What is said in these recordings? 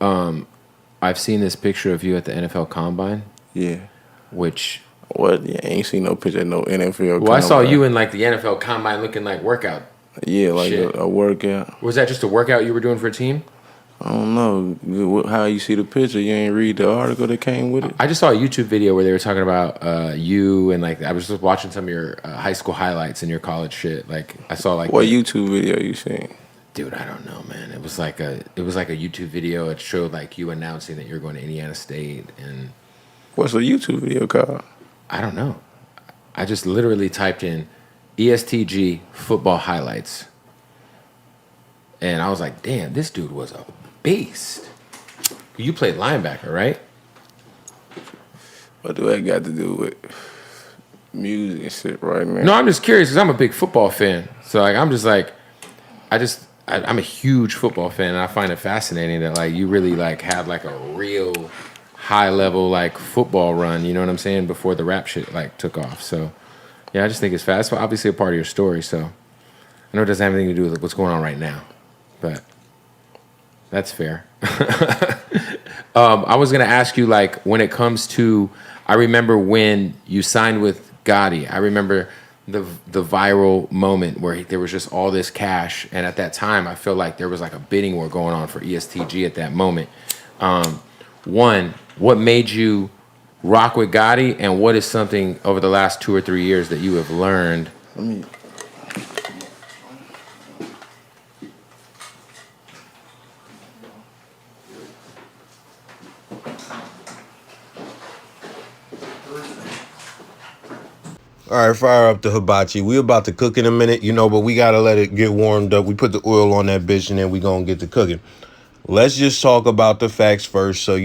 I've seen this picture of you at the NFL Combine, Yeah. which, What? Yeah, I ain't seen no picture of no NFL well, I saw combine. you in like the NFL Combine looking like workout Yeah, like shit. a workout. Was that just a workout you were doing for a team? I don't know how you see the picture. You ain't read the article that came with it. I just saw a YouTube video where they were talking about you and like I was just watching some of your high school highlights and your college shit. Like I saw like What YouTube video you seen? dude, I don't know, man. It was like a YouTube video. It showed like you announcing that you're going to Indiana State, and What's a YouTube video called? I don't know. I just literally typed in EST Gee football highlights, and I was like, damn, this dude was a beast. You played linebacker, right? What do that got to do with music and shit right now? No, I'm just curious because I'm a big football fan. So like, I'm just like, I'm a huge football fan, and I find it fascinating that like you really like had like a real high level like football run. You know what I'm saying? Before the rap shit like took off. So yeah, I just think it's fast. It's obviously a part of your story. So I know it doesn't have anything to do with what's going on right now, but that's fair. I was gonna ask you like when it comes to, I remember when you signed with Gotti. I remember the viral moment where there was just all this cash, and at that time, I feel like there was like a bidding war going on for EST Gee at that moment. One, what made you rock with Gotti, and what is something over the last 2 or 3 years that you have learned? Let me. All right, fire up the hibachi. We about to cook in a minute, but we got to let it get warmed up. We put the oil on that bitch, and then we going to get to cooking. Let's just talk about the facts first. So,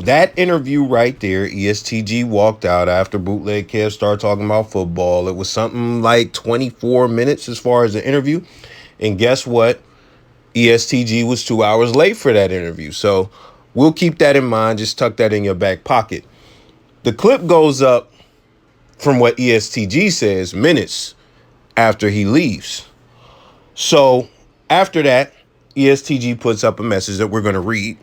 that interview right there, EST Gee walked out after Bootleg Kev started talking about football. It was something like 24 minutes as far as the interview. And guess what? EST Gee was 2 hours late for that interview. So we'll keep that in mind. Just tuck that in your back pocket. The clip goes up from what EST Gee says minutes after he leaves. So after that, EST Gee puts up a message that we're going to read.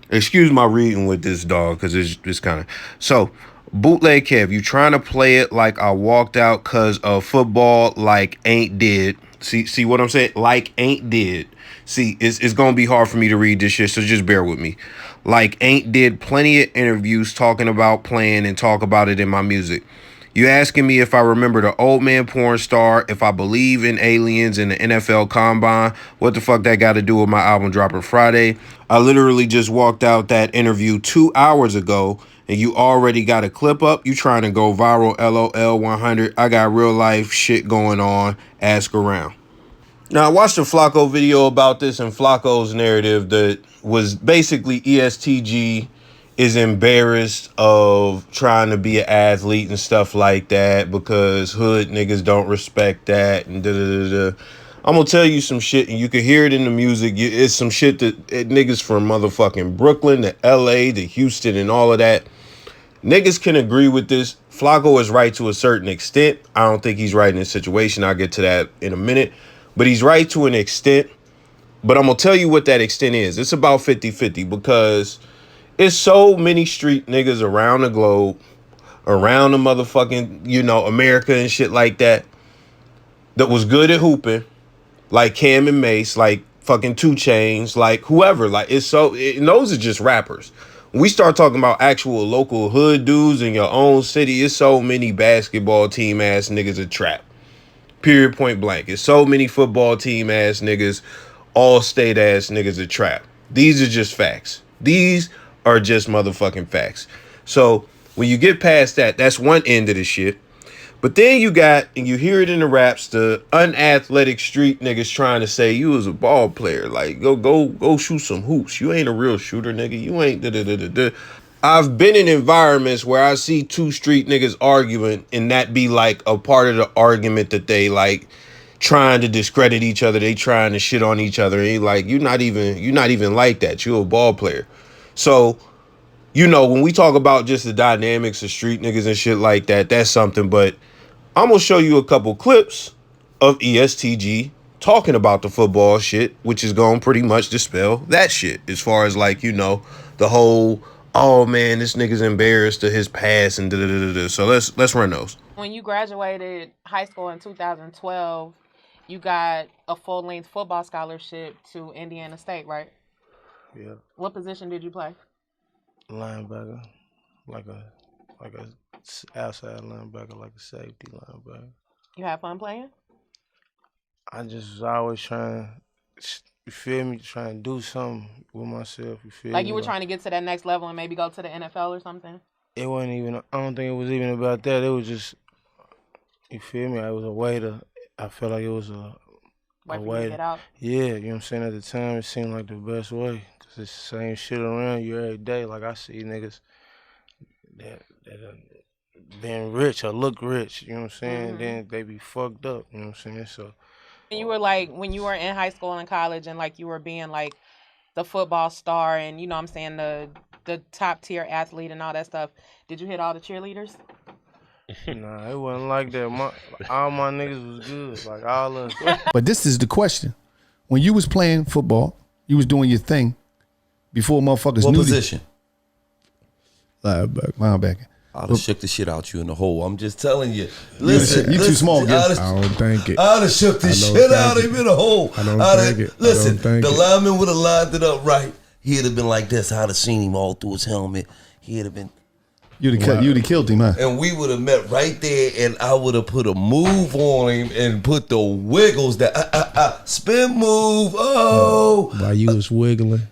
Excuse my reading with this dog because it's kind of... So, Bootleg Kev, you trying to play it like I walked out because of football like ain't did. See what I'm saying? Like ain't did. See, it's going to be hard for me to read this shit, so just bear with me. Like ain't did plenty of interviews talking about playing and talk about it in my music. You asking me if I remember the old man porn star, if I believe in aliens in the NFL Combine, what the fuck that got to do with my album dropping Friday? I literally just walked out that interview 2 hours ago, and you already got a clip up. You trying to go viral, LOL 100. I got real life shit going on. Ask around. Now, I watched a Flacco video about this, and Flacco's narrative that was basically EST Gee is embarrassed of trying to be an athlete and stuff like that because hood niggas don't respect that and da-da-da-da. I'm gonna tell you some shit, and you can hear it in the music. It's some shit that niggas from motherfucking Brooklyn to LA to Houston and all of that. Niggas can agree with this. Flacco is right to a certain extent. I don't think he's right in this situation. I'll get to that in a minute. But he's right to an extent. But I'm gonna tell you what that extent is. It's about 50-50 because it's so many street niggas around the globe, around the motherfucking, America and shit like that was good at hooping, like Cam and Mace, like fucking 2 Chainz, like whoever. Like, and those are just rappers. When we start talking about actual local hood dudes in your own city, it's so many basketball team ass niggas a trap. Period, point blank. It's so many football team ass niggas, all state ass niggas a trap. These are just facts. These are just motherfucking facts. So when you get past that, that's one end of the shit. But then you got, and you hear it in the raps, the unathletic street niggas trying to say you was a ball player. Like, go shoot some hoops. You ain't a real shooter, nigga. You ain't da-da-da-da-da. I've been in environments where I see 2 street niggas arguing, and that be like a part of the argument that they like trying to discredit each other. They trying to shit on each other. And like, you're not even like that. You're a ball player. So, when we talk about just the dynamics of street niggas and shit like that, that's something. But I'm going to show you a couple clips of EST Gee talking about the football shit, which is going to pretty much dispel that shit as far as like, you know, the whole, oh man, this nigga's embarrassed of his past and da-da-da-da-da. So let's run those. When you graduated high school in 2012, you got a full-length football scholarship to Indiana State, right? Yeah. What position did you play? Linebacker, like a outside linebacker, like a safety linebacker. You had fun playing? I just was always trying, you feel me, trying to do something with myself, you feel me? Like you were trying to get to that next level and maybe go to the NFL or something? It wasn't even, I don't think it was even about that. It was just, you feel me, it was a way to, I felt like it was a way to get out? Yeah, you know what I'm saying? At the time, it seemed like the best way. Because it's the same shit around you every day. Like, I see niggas that been rich or look rich, you know what I'm saying? Then they be fucked up, you know what I'm saying? So you were like, when you were in high school and college and like you were being like the football star and, you know what I'm saying, the top tier athlete and all that stuff, did you hit all the cheerleaders? Nah, it wasn't like that. All my niggas was good, like all of us. But this is the question. When you was playing football, you was doing your thing before motherfuckers What knew position? Linebacker. I'd have shook the shit out you in the hole. I'm just telling you. Listen, You too small, Gil. I'd I don't think it. have shook the shit out of him in the hole. I don't think it. Listen, I don't think the it. lineman would have lined it up right. He'd have been like this. I'd have seen him all through his helmet. He'd have been. You'd have killed him, huh? And we would have met right there, and I would have put a move on him and put the wiggles that spin move. Oh, While you was wiggling,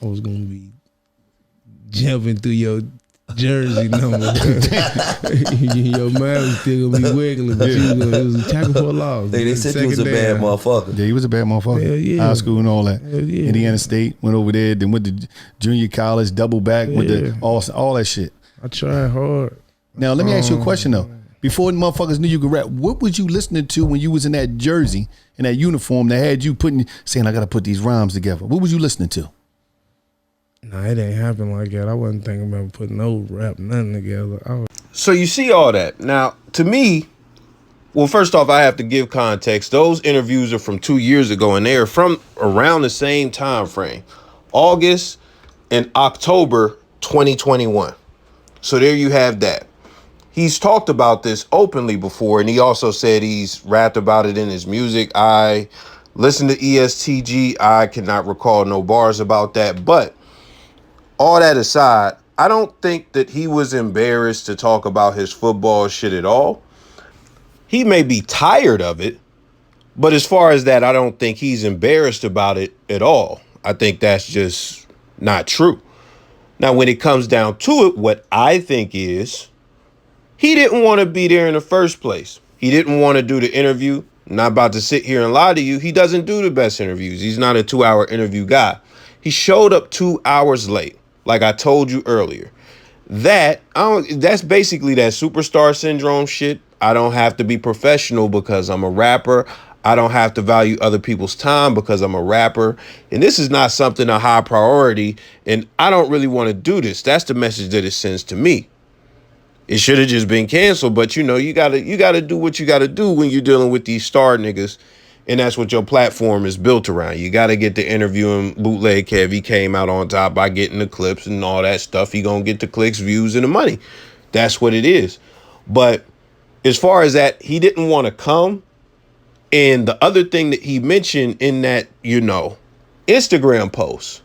I was gonna be jumping through your jersey number. Your mind was still gonna be wiggling, but it was a tackle for a loss. they said you was a bad motherfucker. Yeah, he was a bad motherfucker. Hell yeah. High school and all that. Hell yeah. Indiana State, went over there, then went to junior college, double back with the all that shit. I tried hard. Now, let me ask you a question, though. Before the motherfuckers knew you could rap, what was you listening to when you was in that jersey, in that uniform that had you saying, I got to put these rhymes together? What was you listening to? Nah, it ain't happen like that. I wasn't thinking about putting no rap, nothing together. So you see all that. Now, to me, well, first off, I have to give context. Those interviews are from 2 years ago, and they are from around the same time frame, August and October 2021. So there you have that. He's talked about this openly before, and he also said he's rapped about it in his music. I listened to EST Gee. I cannot recall no bars about that, but all that aside, I don't think that he was embarrassed to talk about his football shit at all. He may be tired of it, but as far as that, I don't think he's embarrassed about it at all. I think that's just not true. Now, when it comes down to it, what I think is he didn't want to be there in the first place. He didn't want to do the interview. I'm not about to sit here and lie to you. He doesn't do the best interviews. He's not a 2-hour interview guy. He showed up 2 hours late. Like I told you earlier, that's basically that superstar syndrome shit. I don't have to be professional because I'm a rapper. I don't have to value other people's time because I'm a rapper. And this is not something a high priority. And I don't really want to do this. That's the message that it sends to me. It should have just been canceled. But, you know, you gotta do what you got to do when you're dealing with these star niggas. And that's what your platform is built around. You got to get the interviewing Bootleg Kev. He came out on top by getting the clips and all that stuff. He going to get the clicks, views, and the money. That's what it is. But as far as that, he didn't want to come. And the other thing that he mentioned in that, you know, Instagram post,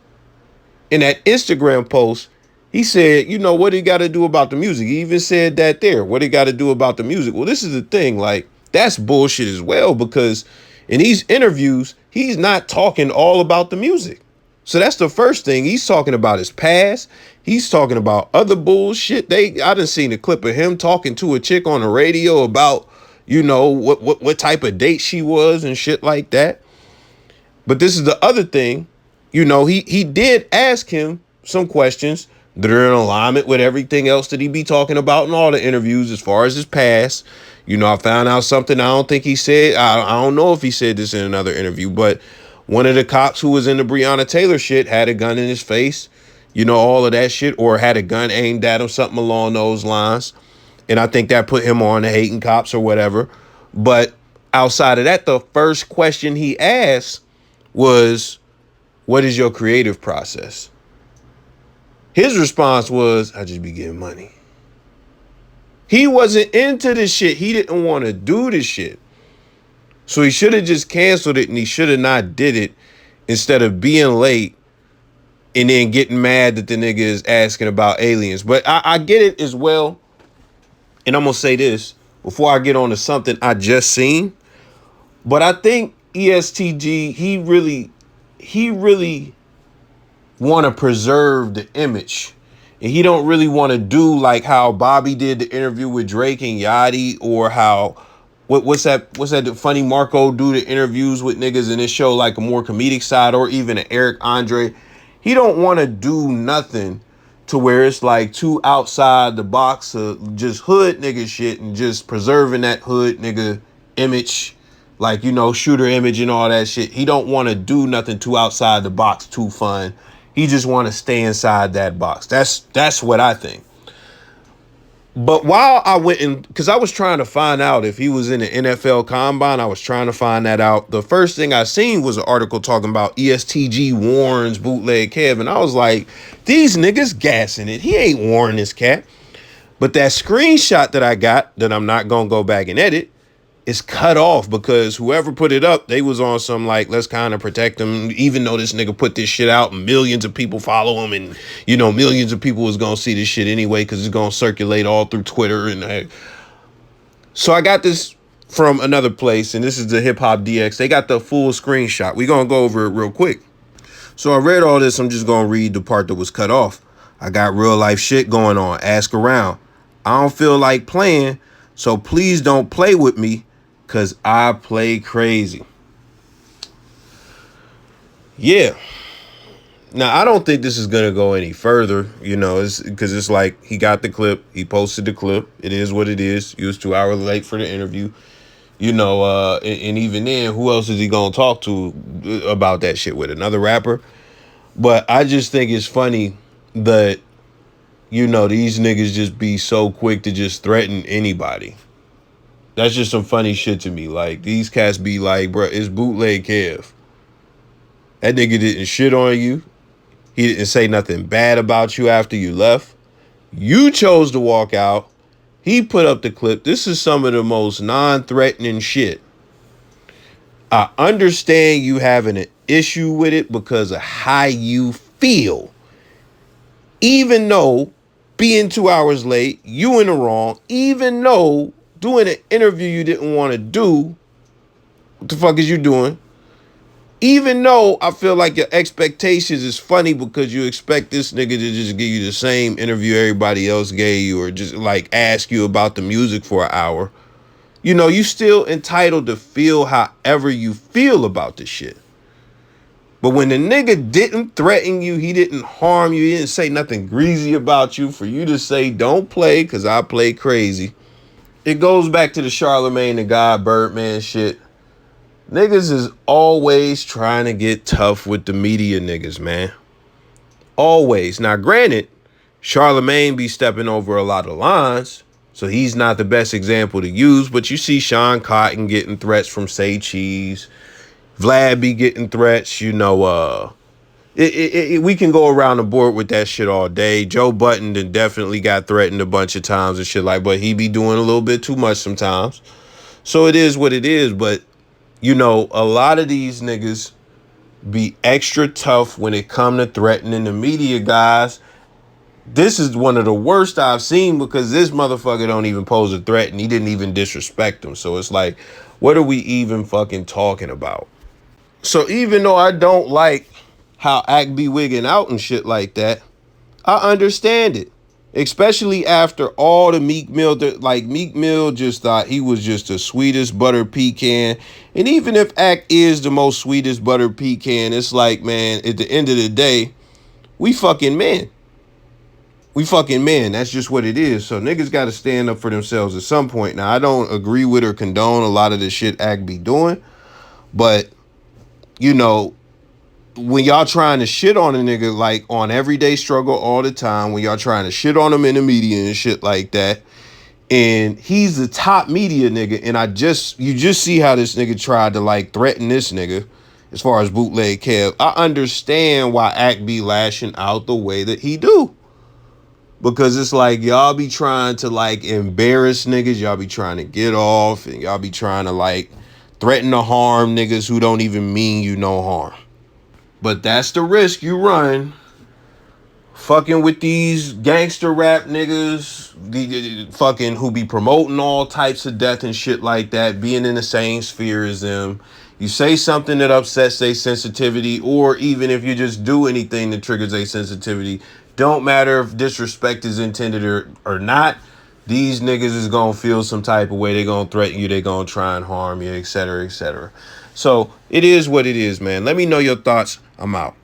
he said, you know, what he got to do about the music. He even said that there. What he got to do about the music. Well, this is the thing. Like, that's bullshit as well, because in these interviews, he's not talking all about the music. So that's the first thing. He's talking about his past. He's talking about other bullshit. I done seen a clip of him talking to a chick on the radio about, you know, what type of date she was and shit like that. But this is the other thing. You know, he did ask him some questions that are in alignment with everything else that he be talking about in all the interviews as far as his past. You know, I found out something I don't think he said. I don't know if he said this in another interview, but one of the cops who was in the Breonna Taylor shit had a gun in his face, you know, all of that shit, or had a gun aimed at him, something along those lines. And I think that put him on the hating cops or whatever. But outside of that, the first question he asked was, what is your creative process? His response was, I just be getting money. He wasn't into this shit. He didn't want to do this shit. So he should have just canceled it, and he should have not did it instead of being late and then getting mad that the nigga is asking about aliens. But I get it as well. And I'm going to say this before I get on to something I just seen. But I think EST Gee, he really want to preserve the image. And he don't really want to do like how Bobby did the interview with Drake and Yachty, or how what's that funny Marco do the interviews with niggas and it show like a more comedic side, or even an Eric Andre. He don't want to do nothing to where it's like too outside the box of just hood nigga shit and just preserving that hood nigga image, like, you know, shooter image and all that shit. He don't want to do nothing too outside the box, too fun. He just want to stay inside that box. That's what I think. But while I went in, because I was trying to find out if he was in the NFL Combine, I was trying to find that out. The first thing I seen was an article talking about EST Gee warns Bootleg Kev, and I was like, these niggas gassing it. He ain't warning this cat. But that screenshot that I got, that I'm not going to go back and edit, is cut off because whoever put it up, they was on some like, let's kind of protect him, even though this nigga put this shit out and millions of people follow him, and, you know, millions of people was going to see this shit anyway because it's going to circulate all through Twitter. And so I got this from another place, and this is the Hip Hop DX. They got the full screenshot. We're going to go over it real quick. So I read all this. I'm just going to read the part that was cut off. I got real life shit going on. Ask around. I don't feel like playing, so please don't play with me, because I play crazy. Yeah. Now, I don't think this is going to go any further, you know, because it's like he got the clip. He posted the clip. It is what it is. He was 2 hours late for the interview. You know, and even then, who else is he going to talk to about that shit with? Another rapper? But I just think it's funny that, you know, these niggas just be so quick to just threaten anybody. That's just some funny shit to me. Like, these cats be like, bro, it's Bootleg Kev. That nigga didn't shit on you. He didn't say nothing bad about you after you left. You chose to walk out. He put up the clip. This is some of the most non-threatening shit. I understand you having an issue with it because of how you feel. Even though being 2 hours late, you in the wrong, even though doing an interview you didn't want to do, what the fuck is you doing? Even though I feel like your expectations is funny because you expect this nigga to just give you the same interview everybody else gave you, or just like ask you about the music for an hour. You know, you still entitled to feel however you feel about the shit. But when the nigga didn't threaten you, he didn't harm you, he didn't say nothing greasy about you, for you to say, don't play because I play crazy. It goes back to the Charlemagne the God Birdman shit. Niggas is always trying to get tough with the media niggas, man. Always. Now, granted, Charlemagne be stepping over a lot of lines, so he's not the best example to use, but you see Sean Cotton getting threats from Say Cheese. Vlad be getting threats, you know, we can go around the board with that shit all day. Joe Budden then definitely got threatened a bunch of times and shit like, but he be doing a little bit too much sometimes. So it is what it is. But, you know, a lot of these niggas be extra tough when it come to threatening the media guys. This is one of the worst I've seen because this motherfucker don't even pose a threat and he didn't even disrespect them. So it's like, what are we even fucking talking about? So even though I don't like how Act be wigging out and shit like that, I understand it. Especially after all the Meek Mill, like Meek Mill just thought he was just the sweetest butter pecan. And even if Act is the most sweetest butter pecan, it's like, man, at the end of the day, we fucking men. We fucking men. That's just what it is. So niggas got to stand up for themselves at some point. Now, I don't agree with or condone a lot of the shit Act be doing, but you know, when y'all trying to shit on a nigga like on Everyday Struggle all the time, when y'all trying to shit on him in the media and shit like that, And he's the top media nigga. And you just see how this nigga tried to like threaten this nigga as far as Bootleg Kev. I understand why Act be lashing out the way that he do. Because it's like y'all be trying to like embarrass niggas. Y'all be trying to get off. And y'all be trying to like threaten to harm niggas who don't even mean you no harm. But that's the risk you run. Fucking with these gangster rap niggas, the fucking who be promoting all types of death and shit like that, being in the same sphere as them. You say something that upsets their sensitivity, or even if you just do anything that triggers their sensitivity, don't matter if disrespect is intended or not, these niggas is gonna feel some type of way. They gonna threaten you, they gonna try and harm you, etc., etc. So it is what it is, man. Let me know your thoughts. I'm out.